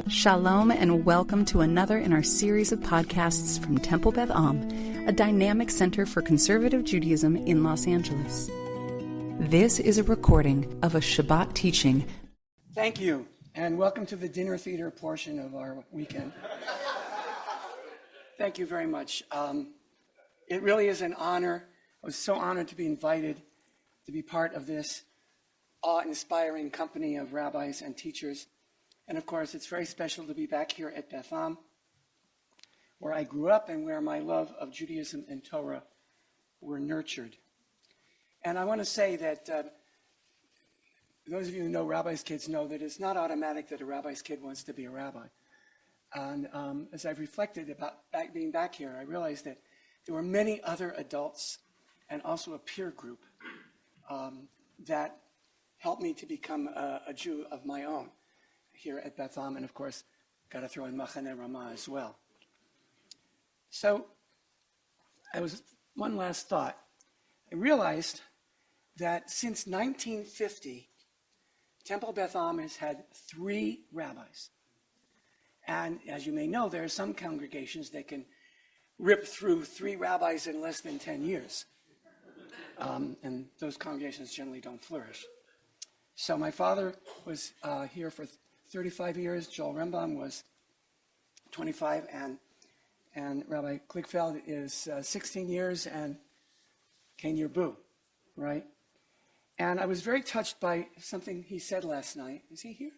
Shalom and welcome to another in our series of podcasts from Temple Beth a dynamic center for conservative Judaism in Los Angeles. This is a recording of a Shabbat teaching. Thank you, and welcome to the dinner theater portion of our weekend. Thank you very much. It really is an honor. I was so honored to be invited to be part of this awe-inspiring company of rabbis and teachers. And of course, it's very special to be back here at Beth, where I grew up and where my love of Judaism and Torah were nurtured. And I want to say that those of you who know rabbis' kids know that it's not automatic that a rabbi's kid wants to be a rabbi. And as I've reflected about being back here, I realized that there were many other adults and also a peer group that helped me to become a Jew of my own here at Beth, and of course, got to throw in Machane Ramah as well. So, one last thought. I realized that since 1950, Temple Beth has had 3 rabbis. And as you may know, there are some congregations that can rip through 3 rabbis in less than 10 years. And those congregations generally don't flourish. So my father was here for 35 years. Joel Rembam was 25, and Rabbi Kligfeld is 16 years, and Ken Yerbu, right? And I was very touched by something he said last night. Is he here?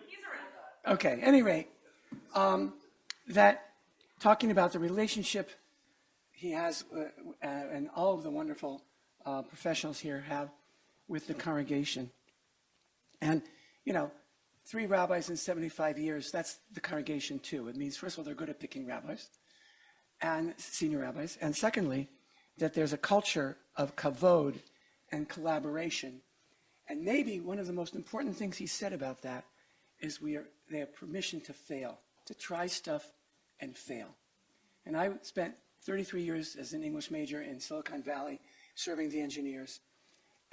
He's around. Okay, at any rate, that talking about the relationship he has and all of the wonderful professionals here have with the congregation. And, 3 rabbis in 75 years, that's the congregation too. It means, first of all, they're good at picking rabbis and senior rabbis. And secondly, that there's a culture of kavod and collaboration. And maybe one of the most important things he said about that is they have permission to fail, to try stuff and fail. And I spent 33 years as an English major in Silicon Valley serving the engineers.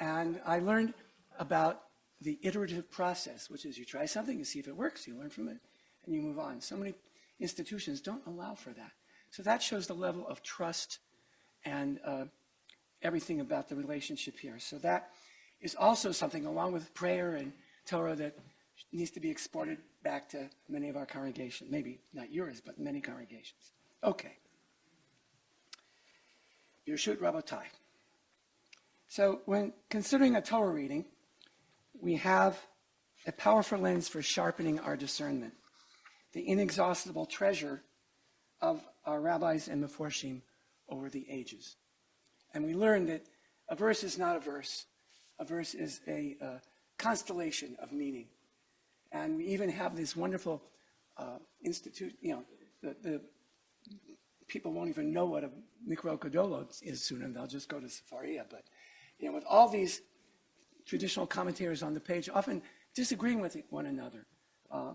And I learned about the iterative process, which is you try something, you see if it works, you learn from it, and you move on. So many institutions don't allow for that. So that shows the level of trust and everything about the relationship here. So that is also something, along with prayer and Torah, that needs to be exported back to many of our congregations. Maybe not yours, but many congregations. Okay. Birshut Rabotai. So when considering a Torah reading, we have a powerful lens for sharpening our discernment, the inexhaustible treasure of our rabbis and meforshim over the ages. And we learn that a verse is not a verse. A verse is a constellation of meaning. And we even have this wonderful institute, the people won't even know what a Mikro Kodolot is soon, and they'll just go to Sefaria. But, with all these traditional commentators on the page, often disagreeing with one another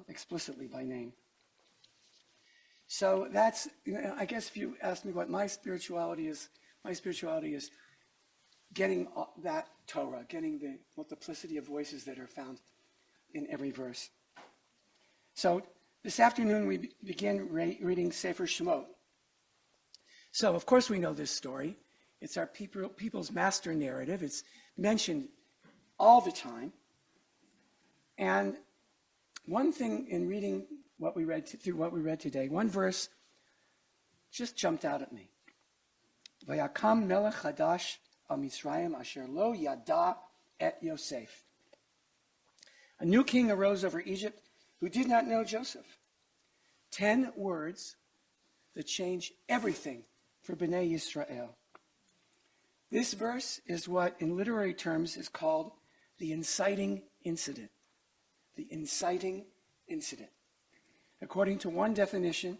explicitly by name. So that's, I guess if you ask me what my spirituality is getting that Torah, getting the multiplicity of voices that are found in every verse. So this afternoon we begin reading Sefer Shemot. So of course we know this story. It's our people's master narrative. It's mentioned all the time. And one thing in reading what we read today, one verse just jumped out at me. Vayakam melech hadash al Mitzrayim asher lo yada et Yosef. A new king arose over Egypt who did not know Joseph. 10 words that change everything for Bnei Yisrael. This verse is what in literary terms is called the inciting incident. The inciting incident. According to one definition,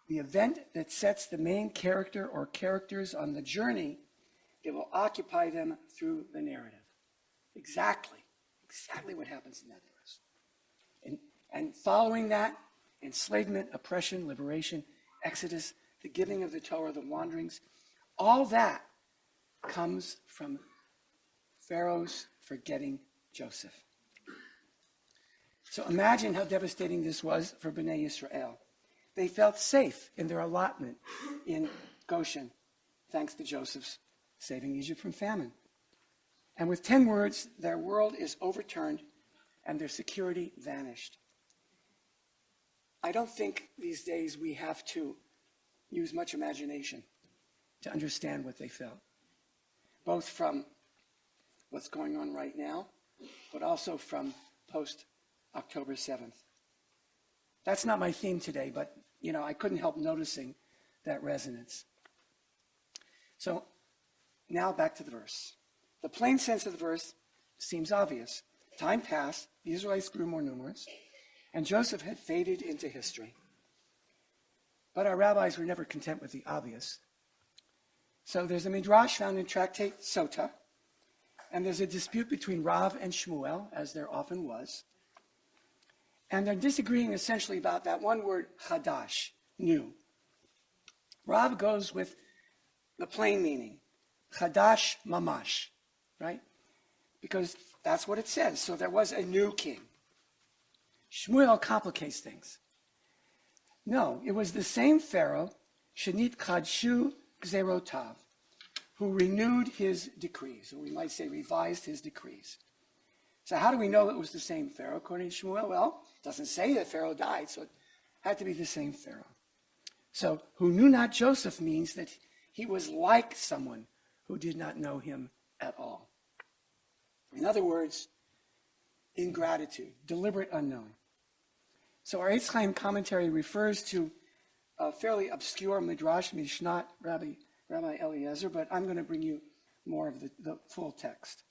the event that sets the main character or characters on the journey that will occupy them through the narrative. Exactly what happens in that verse. And following that, enslavement, oppression, liberation, Exodus, the giving of the Torah, the wanderings, all that comes from Pharaoh's forgetting Joseph. So imagine how devastating this was for Bnei Yisrael. They felt safe in their allotment in Goshen, thanks to Joseph's saving Egypt from famine. And with 10 words, their world is overturned and their security vanished. I don't think these days we have to use much imagination to understand what they felt, both from what's going on right now, but also from post-October 7th. That's not my theme today, but, I couldn't help noticing that resonance. So now back to the verse. The plain sense of the verse seems obvious. Time passed, the Israelites grew more numerous, and Joseph had faded into history. But our rabbis were never content with the obvious. So there's a midrash found in Tractate Sota, and there's a dispute between Rav and Shmuel, as there often was. And they're disagreeing essentially about that one word, chadash, new. Rav goes with the plain meaning, chadash mamash, right? Because that's what it says. So there was a new king. Shmuel complicates things. No, it was the same Pharaoh, Shenit Chadshu Gzerotav, who renewed his decrees, or we might say revised his decrees. So how do we know it was the same Pharaoh, according to Shmuel? Well, it doesn't say that Pharaoh died, so it had to be the same Pharaoh. So, who knew not Joseph means that he was like someone who did not know him at all. In other words, ingratitude, deliberate unknowing. So our Eitz Chaim commentary refers to a fairly obscure midrash, Mishnat, Rabbi Eliezer, but I'm going to bring you more of the full text.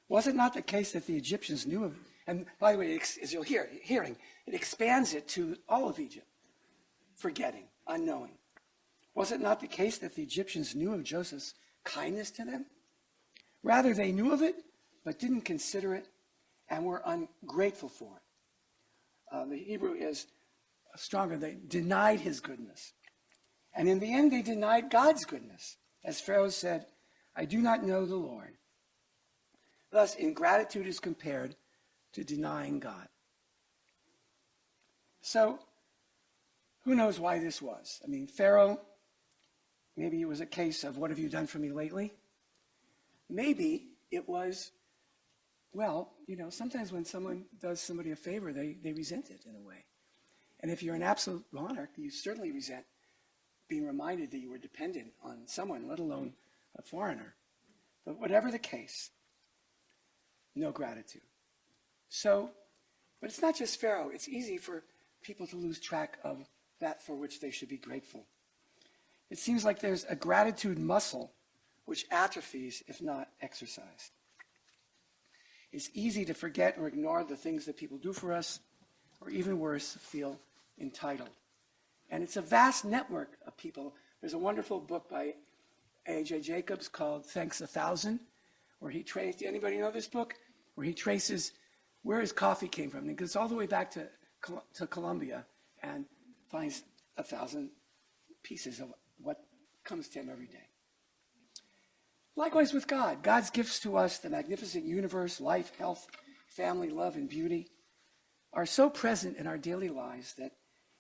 Was it not the case that the Egyptians knew of, and by the way, as you'll hearing, it expands it to all of Egypt, forgetting, unknowing. Was it not the case that the Egyptians knew of Joseph's kindness to them? Rather, they knew of it, but didn't consider it and were ungrateful for it. The Hebrew is stronger. They denied his goodness. And in the end, they denied God's goodness. As Pharaoh said, I do not know the Lord. Thus, ingratitude is compared to denying God. So, who knows why this was? I mean, Pharaoh, maybe it was a case of, what have you done for me lately? Maybe it was, sometimes when someone does somebody a favor, they resent it in a way. And if you're an absolute monarch, you certainly resent being reminded that you were dependent on someone, let alone a foreigner. But whatever the case, no gratitude. So, but it's not just Pharaoh. It's easy for people to lose track of that for which they should be grateful. It seems like there's a gratitude muscle which atrophies if not exercised. It's easy to forget or ignore the things that people do for us, or even worse, feel entitled. And it's a vast network of people. There's a wonderful book by A.J. Jacobs called Thanks 1,000, where he traced, anybody know this book? Where he traces where his coffee came from. And he goes all the way back to Colombia and finds 1,000 pieces of what comes to him every day. Likewise with God. God's gifts to us, the magnificent universe, life, health, family, love, and beauty, are so present in our daily lives that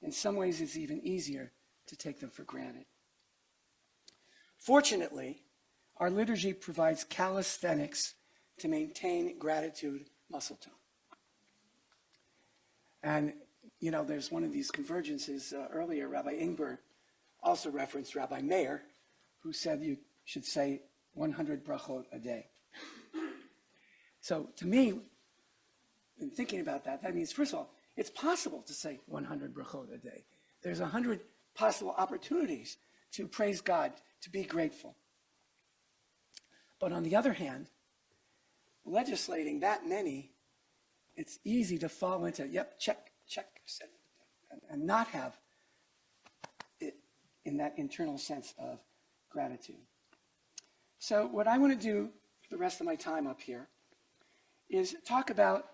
in some ways it's even easier to take them for granted. Fortunately, our liturgy provides calisthenics to maintain gratitude muscle tone. And, there's one of these convergences earlier. Rabbi Ingber also referenced Rabbi Meir, who said you should say 100 brachot a day. So to me, in thinking about that, that means, first of all, it's possible to say 100 brachot a day. There's 100 possible opportunities to praise God, to be grateful. But on the other hand, legislating that many, it's easy to fall into, check, and not have it in that internal sense of gratitude. So what I want to do for the rest of my time up here is talk about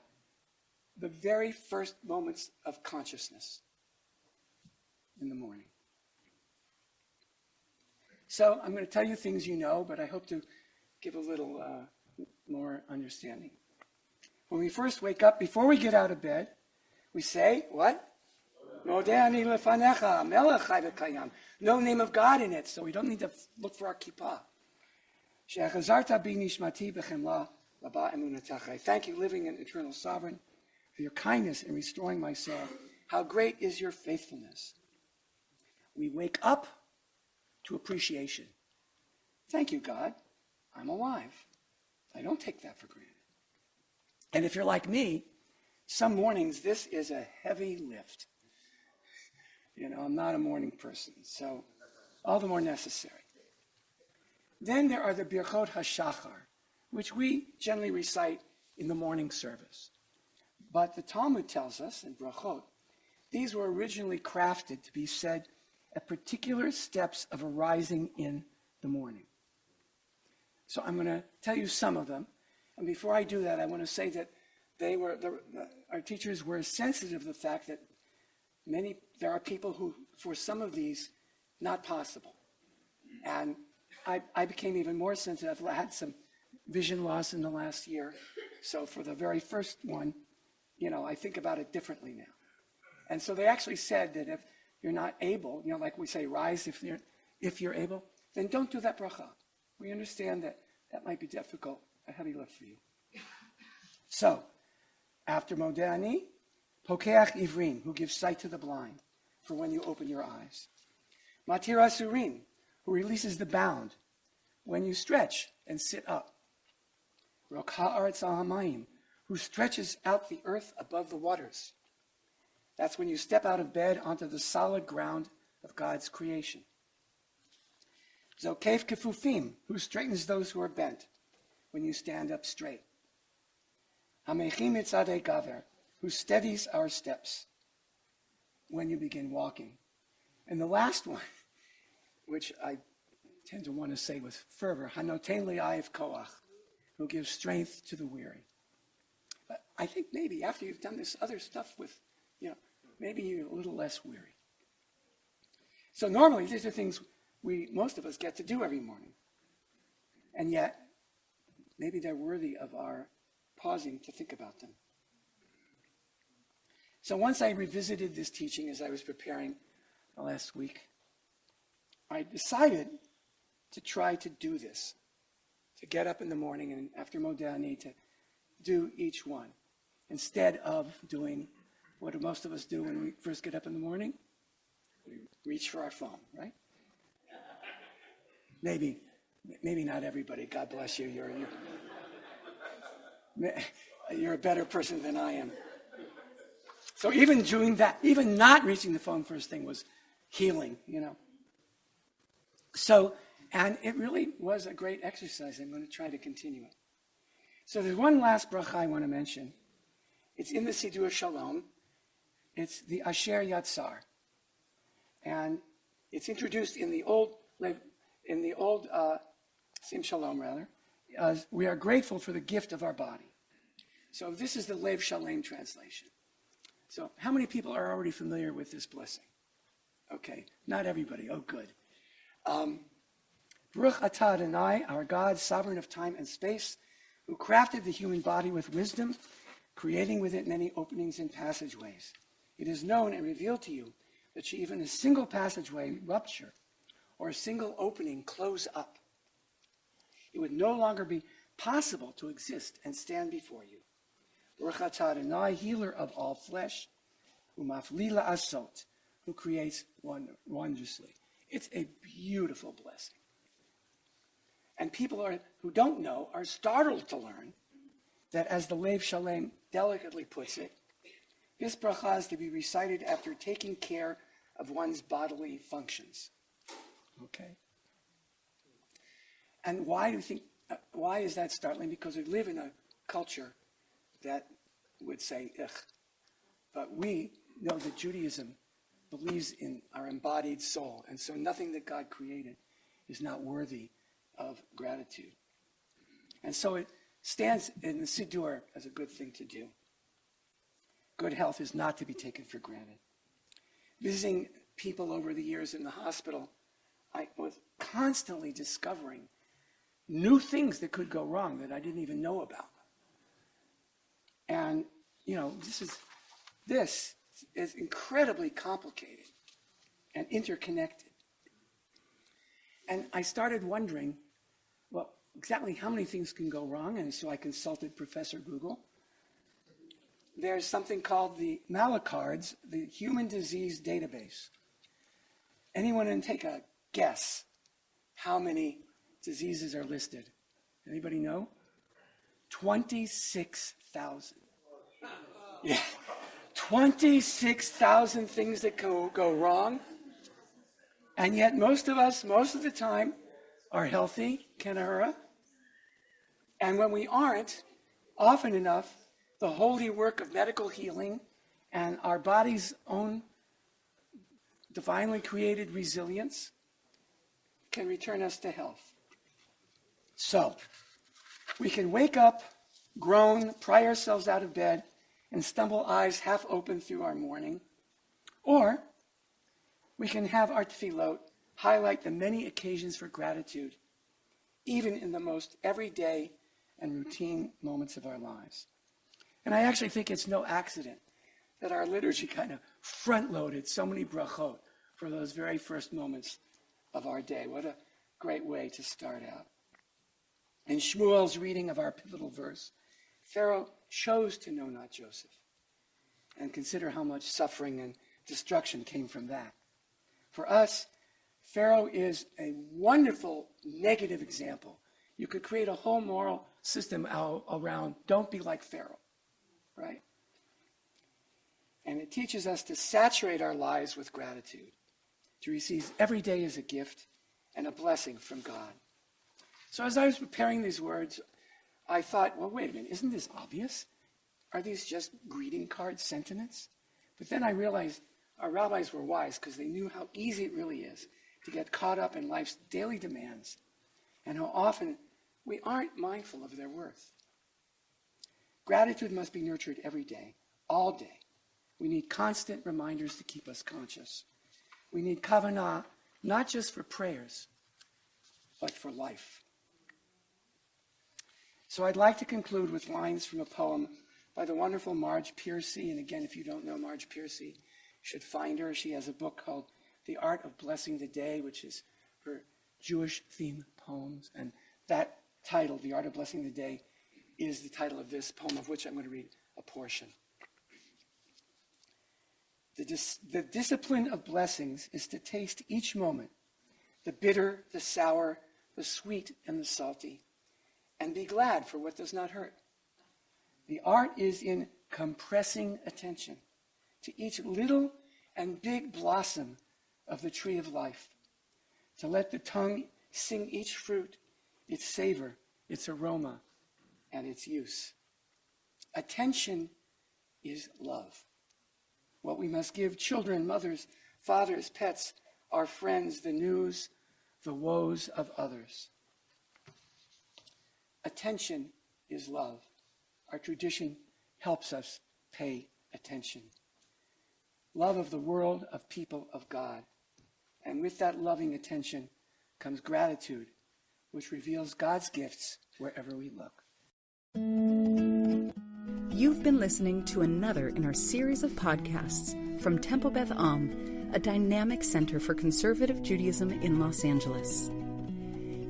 the very first moments of consciousness in the morning. So I'm going to tell you things you know, but I hope to give a little more understanding. When we first wake up, before we get out of bed, we say, what? Modeh ani lefanecha, melech chai v'kayam. No name of God in it, so we don't need to look for our kippah. She'achazarta bi nishmati b'chemla laba emunatecha. Thank you, living and eternal sovereign, for your kindness in restoring my soul. How great is your faithfulness. We wake up to appreciation. Thank you, God. I'm alive. I don't take that for granted. And if you're like me, some mornings this is a heavy lift. I'm not a morning person, so all the more necessary. Then there are the Birchot HaShachar, which we generally recite in the morning service. But the Talmud tells us in Brachot, these were originally crafted to be said at particular steps of arising in the morning. So I'm going to tell you some of them. And before I do that, I want to say that our teachers were sensitive to the fact that there are people who, for some of these, not possible. And I became even more sensitive. I had some vision loss in the last year. So for the very first one, I think about it differently now. And so they actually said that if you're not able, like we say, rise if you're able, then don't do that bracha. We understand that might be difficult, a heavy lift for you. So, after Modeh Ani, Pokeach Ivrim, who gives sight to the blind, for when you open your eyes. Matir Asurim, who releases the bound, when you stretch and sit up. Rok Ha'aretz Al Hamayim, who stretches out the earth above the waters. That's when you step out of bed onto the solid ground of God's creation. Zokef Kefufim, who straightens those who are bent, when you stand up straight. Hamechim Itzadei Gaver, who steadies our steps when you begin walking. And the last one, which I tend to want to say with fervor, Hanoten Li'ayev Koach, who gives strength to the weary. But I think maybe after you've done this other stuff with, maybe you're a little less weary. So normally these are things most of us get to do every morning. And yet, maybe they're worthy of our pausing to think about them. So once I revisited this teaching as I was preparing last week, I decided to try to do this, to get up in the morning and after Modeh Ani to do each one, instead of doing what most of us do when we first get up in the morning. We reach for our phone, right? Maybe not everybody. God bless you. You're a better person than I am. So even doing that, even not reaching the phone first thing was healing, So, and it really was a great exercise. I'm going to try to continue it. So there's one last bracha I want to mention. It's in the Siddur Shalom. It's the Asher Yatzar. And it's introduced in the old Sim Shalom, rather. We are grateful for the gift of our body. So this is the Lev Shalem translation. So how many people are already familiar with this blessing? Okay, not everybody. Oh, good. Baruch atah Adonai, our God, sovereign of time and space, who crafted the human body with wisdom, creating with it many openings and passageways. It is known and revealed to you that even a single passageway rupture or a single opening close up, it would no longer be possible to exist and stand before you. Baruch atah Adonai, healer of all flesh, umafli la'asot, who creates wondrously. It's a beautiful blessing. And people who don't know are startled to learn that, as the Lev Shalem delicately puts it, this bracha is to be recited after taking care of one's bodily functions. Okay? And why is that startling? Because we live in a culture that would say, ugh. But we know that Judaism believes in our embodied soul, and so nothing that God created is not worthy of gratitude. And so it stands in the Siddur as a good thing to do. Good health is not to be taken for granted. Visiting people over the years in the hospital, I was constantly discovering new things that could go wrong that I didn't even know about. this is incredibly complicated and interconnected. And I started wondering, well, exactly how many things can go wrong, and so I consulted Professor Google. There's something called the Malacards, the Human Disease Database. Anyone can take a guess how many diseases are listed? Anybody know? 26,000. Yeah, 26,000 things that can go wrong. And yet most of us, most of the time, are healthy, Kanahura. And when we aren't, often enough, the holy work of medical healing and our body's own divinely created resilience can return us to health. So, we can wake up, groan, pry ourselves out of bed, and stumble eyes half open through our morning. Or we can have our tefillot highlight the many occasions for gratitude, even in the most everyday and routine moments of our lives. And I actually think it's no accident that our liturgy kind of front-loaded so many brachot for those very first moments of our day. What a great way to start out. In Shmuel's reading of our pivotal verse, Pharaoh chose to know not Joseph. And consider how much suffering and destruction came from that. For us, Pharaoh is a wonderful negative example. You could create a whole moral system around don't be like Pharaoh, right? And it teaches us to saturate our lives with gratitude, to receive every day as a gift and a blessing from God. So as I was preparing these words, I thought, well, wait a minute, isn't this obvious? Are these just greeting card sentiments? But then I realized our rabbis were wise because they knew how easy it really is to get caught up in life's daily demands and how often we aren't mindful of their worth. Gratitude must be nurtured every day, all day. We need constant reminders to keep us conscious. We need kavanah, not just for prayers, but for life. So I'd like to conclude with lines from a poem by the wonderful Marge Piercy. And again, if you don't know Marge Piercy, you should find her. She has a book called The Art of Blessing the Day, which is her Jewish-themed poems. And that title, The Art of Blessing the Day, is the title of this poem, of which I'm going to read a portion. The discipline of blessings is to taste each moment, the bitter, the sour, the sweet, and the salty, and be glad for what does not hurt. The art is in compressing attention to each little and big blossom of the tree of life, to let the tongue sing each fruit, its savor, its aroma, and its use. Attention is love. What we must give children, mothers, fathers, pets, our friends, the news, the woes of others. Attention is love. Our tradition helps us pay attention. Love of the world, of people, of God. And with that loving attention comes gratitude, which reveals God's gifts wherever we look. You've been listening to another in our series of podcasts from Temple Beth Am, a dynamic center for conservative Judaism in Los Angeles.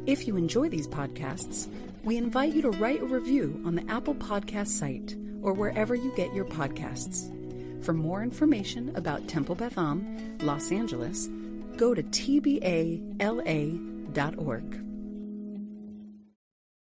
If you enjoy these podcasts, we invite you to write a review on the Apple Podcast site or wherever you get your podcasts. For more information about Temple Beth Am, Los Angeles, go to tbala.org.